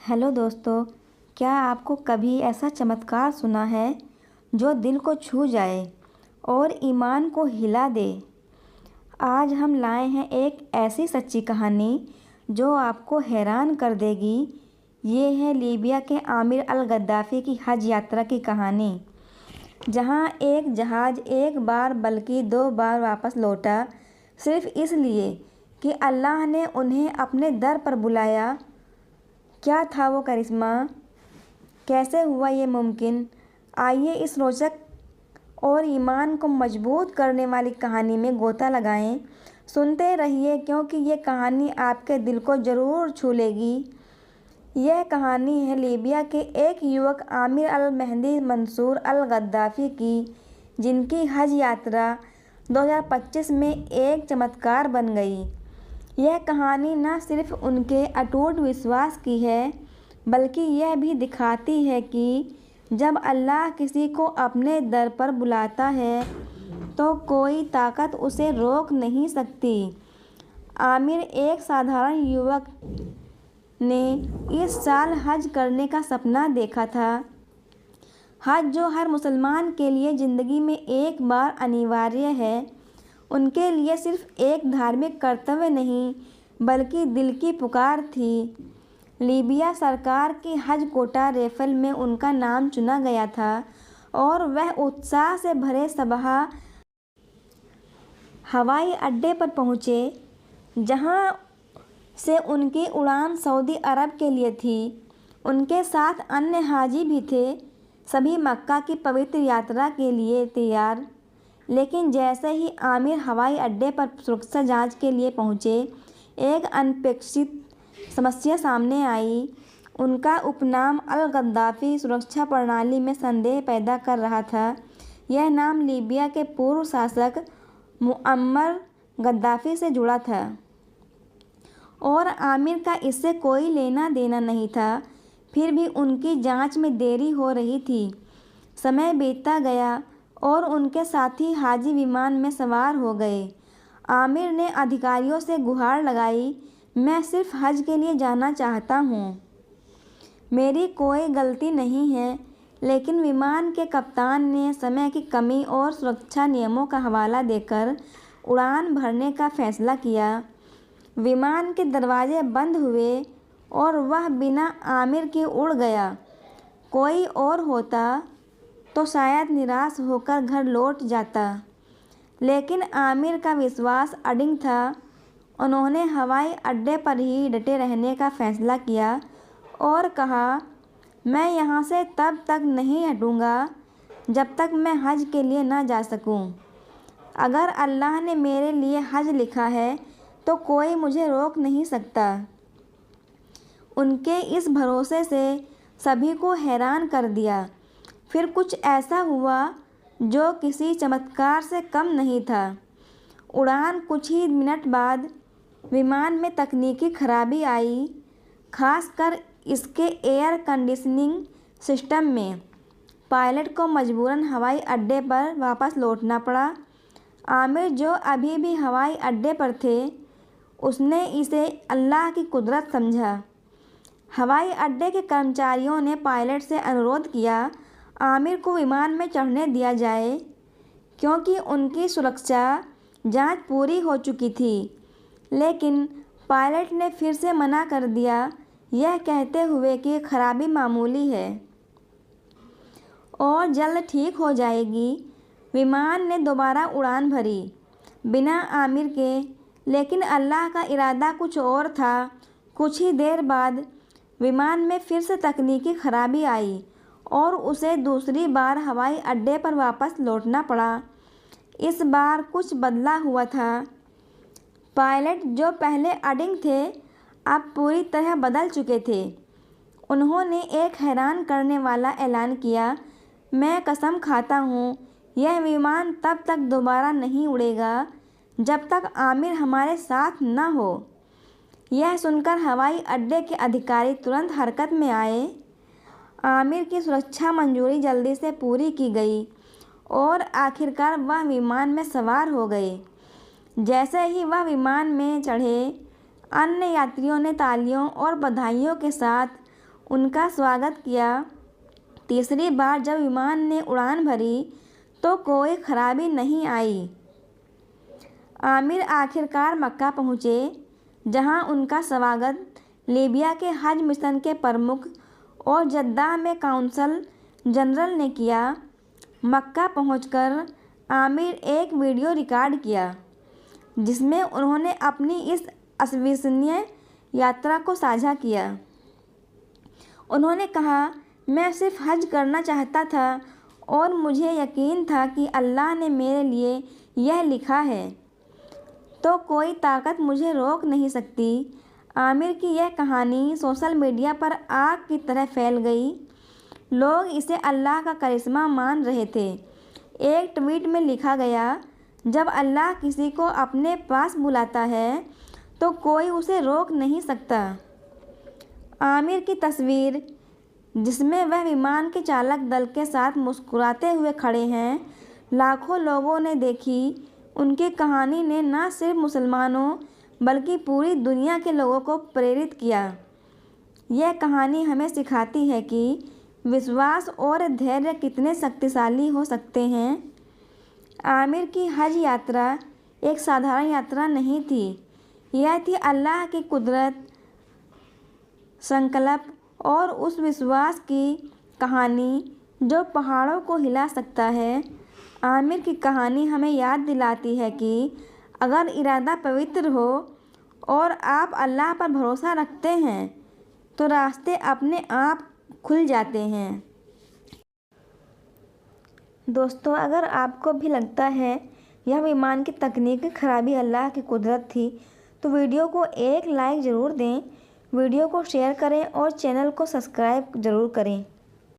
Hello दोस्तों, क्या आपको कभी ऐसा चमत्कार सुना है जो दिल को छू जाए और ईमान को हिला दे। आज हम लाए हैं एक ऐसी सच्ची कहानी जो आपको हैरान कर देगी। ये है लीबिया के आमिर अल गद्दाफ़ी की हज यात्रा की कहानी, जहां एक जहाज़ एक बार बल्कि 2 बार वापस लौटा, सिर्फ इसलिए कि अल्लाह ने उन्हें अपने दर पर बुलाया। क्या था वो करिश्मा? कैसे हुआ ये मुमकिन? आइए इस रोचक और ईमान को मजबूत करने वाली कहानी में गोता लगाएं। सुनते रहिए, क्योंकि ये कहानी आपके दिल को ज़रूर छू लेगी। यह कहानी है लीबिया के एक युवक आमिर अल मेहदी मंसूर अल गद्दाफ़ी की, जिनकी हज यात्रा 2025 में एक चमत्कार बन गई। यह कहानी न सिर्फ उनके अटूट विश्वास की है, बल्कि यह भी दिखाती है कि जब अल्लाह किसी को अपने दर पर बुलाता है तो कोई ताकत उसे रोक नहीं सकती। आमिर एक साधारण युवक ने इस साल हज करने का सपना देखा था। हज, जो हर मुसलमान के लिए ज़िंदगी में एक बार अनिवार्य है, उनके लिए सिर्फ एक धार्मिक कर्तव्य नहीं, बल्कि दिल की पुकार थी। लीबिया सरकार की हज कोटा रेफल में उनका नाम चुना गया था और वह उत्साह से भरे सबह हवाई अड्डे पर पहुँचे, जहां से उनकी उड़ान सऊदी अरब के लिए थी। उनके साथ अन्य हाजी भी थे, सभी मक्का की पवित्र यात्रा के लिए तैयार। लेकिन जैसे ही आमिर हवाई अड्डे पर सुरक्षा जांच के लिए पहुंचे, एक अनपेक्षित समस्या सामने आई। उनका उपनाम अल गद्दाफ़ी सुरक्षा प्रणाली में संदेह पैदा कर रहा था। यह नाम लीबिया के पूर्व शासक मुअम्मर गद्दाफ़ी से जुड़ा था और आमिर का इससे कोई लेना देना नहीं था। फिर भी उनकी जांच में देरी हो रही थी। समय बीतता गया और उनके साथी हाजी विमान में सवार हो गए। आमिर ने अधिकारियों से गुहार लगाई, मैं सिर्फ हज के लिए जाना चाहता हूँ, मेरी कोई गलती नहीं है। लेकिन विमान के कप्तान ने समय की कमी और सुरक्षा नियमों का हवाला देकर उड़ान भरने का फैसला किया। विमान के दरवाजे बंद हुए और वह बिना आमिर के उड़ गया। कोई और होता तो शायद निराश होकर घर लौट जाता, लेकिन आमिर का विश्वास अडिग था। उन्होंने हवाई अड्डे पर ही डटे रहने का फैसला किया और कहा, मैं यहाँ से तब तक नहीं हटूँगा जब तक मैं हज के लिए न जा सकूँ। अगर अल्लाह ने मेरे लिए हज लिखा है तो कोई मुझे रोक नहीं सकता। उनके इस भरोसे से सभी को हैरान कर दिया। फिर कुछ ऐसा हुआ जो किसी चमत्कार से कम नहीं था। उड़ान कुछ ही मिनट बाद विमान में तकनीकी खराबी आई, खासकर इसके एयर कंडीशनिंग सिस्टम में। पायलट को मजबूरन हवाई अड्डे पर वापस लौटना पड़ा। आमिर, जो अभी भी हवाई अड्डे पर थे, उसने इसे अल्लाह की कुदरत समझा। हवाई अड्डे के कर्मचारियों ने पायलट से अनुरोध किया, आमिर को विमान में चढ़ने दिया जाए, क्योंकि उनकी सुरक्षा जांच पूरी हो चुकी थी। लेकिन पायलट ने फिर से मना कर दिया, यह कहते हुए कि खराबी मामूली है और जल्द ठीक हो जाएगी। विमान ने दोबारा उड़ान भरी बिना आमिर के, लेकिन अल्लाह का इरादा कुछ और था। कुछ ही देर बाद विमान में फिर से तकनीकी खराबी आई और उसे दूसरी बार हवाई अड्डे पर वापस लौटना पड़ा। इस बार कुछ बदला हुआ था। पायलट, जो पहले अडिग थे, अब पूरी तरह बदल चुके थे। उन्होंने एक हैरान करने वाला ऐलान किया, मैं कसम खाता हूँ, यह विमान तब तक दोबारा नहीं उड़ेगा जब तक आमिर हमारे साथ न हो। यह सुनकर हवाई अड्डे के अधिकारी तुरंत हरकत में आए। आमिर की सुरक्षा मंजूरी जल्दी से पूरी की गई और आखिरकार वह विमान में सवार हो गए। जैसे ही वह विमान में चढ़े, अन्य यात्रियों ने तालियों और बधाइयों के साथ उनका स्वागत किया। तीसरी बार जब विमान ने उड़ान भरी तो कोई खराबी नहीं आई। आमिर आखिरकार मक्का पहुँचे, जहां उनका स्वागत लीबिया के हज मिशन के प्रमुख और जद्दा में काउंसल जनरल ने किया। मक्का पहुंचकर आमिर एक वीडियो रिकॉर्ड किया, जिसमें उन्होंने अपनी इस अविस्मरणीय यात्रा को साझा किया। उन्होंने कहा, मैं सिर्फ हज करना चाहता था और मुझे यकीन था कि अल्लाह ने मेरे लिए यह लिखा है, तो कोई ताकत मुझे रोक नहीं सकती। आमिर की यह कहानी सोशल मीडिया पर आग की तरह फैल गई। लोग इसे अल्लाह का करिश्मा मान रहे थे। एक ट्वीट में लिखा गया, जब अल्लाह किसी को अपने पास बुलाता है तो कोई उसे रोक नहीं सकता। आमिर की तस्वीर, जिसमें वह विमान के चालक दल के साथ मुस्कुराते हुए खड़े हैं, लाखों लोगों ने देखी। उनकी कहानी ने न सिर्फ मुसलमानों बल्कि पूरी दुनिया के लोगों को प्रेरित किया। यह कहानी हमें सिखाती है कि विश्वास और धैर्य कितने शक्तिशाली हो सकते हैं। आमिर की हज यात्रा एक साधारण यात्रा नहीं थी, यह थी अल्लाह की कुदरत, संकल्प और उस विश्वास की कहानी जो पहाड़ों को हिला सकता है। आमिर की कहानी हमें याद दिलाती है कि अगर इरादा पवित्र हो और आप अल्लाह पर भरोसा रखते हैं तो रास्ते अपने आप खुल जाते हैं। दोस्तों, अगर आपको भी लगता है यह विमान की तकनीकी खराबी अल्लाह की कुदरत थी, तो वीडियो को एक लाइक ज़रूर दें, वीडियो को शेयर करें और चैनल को सब्सक्राइब ज़रूर करें।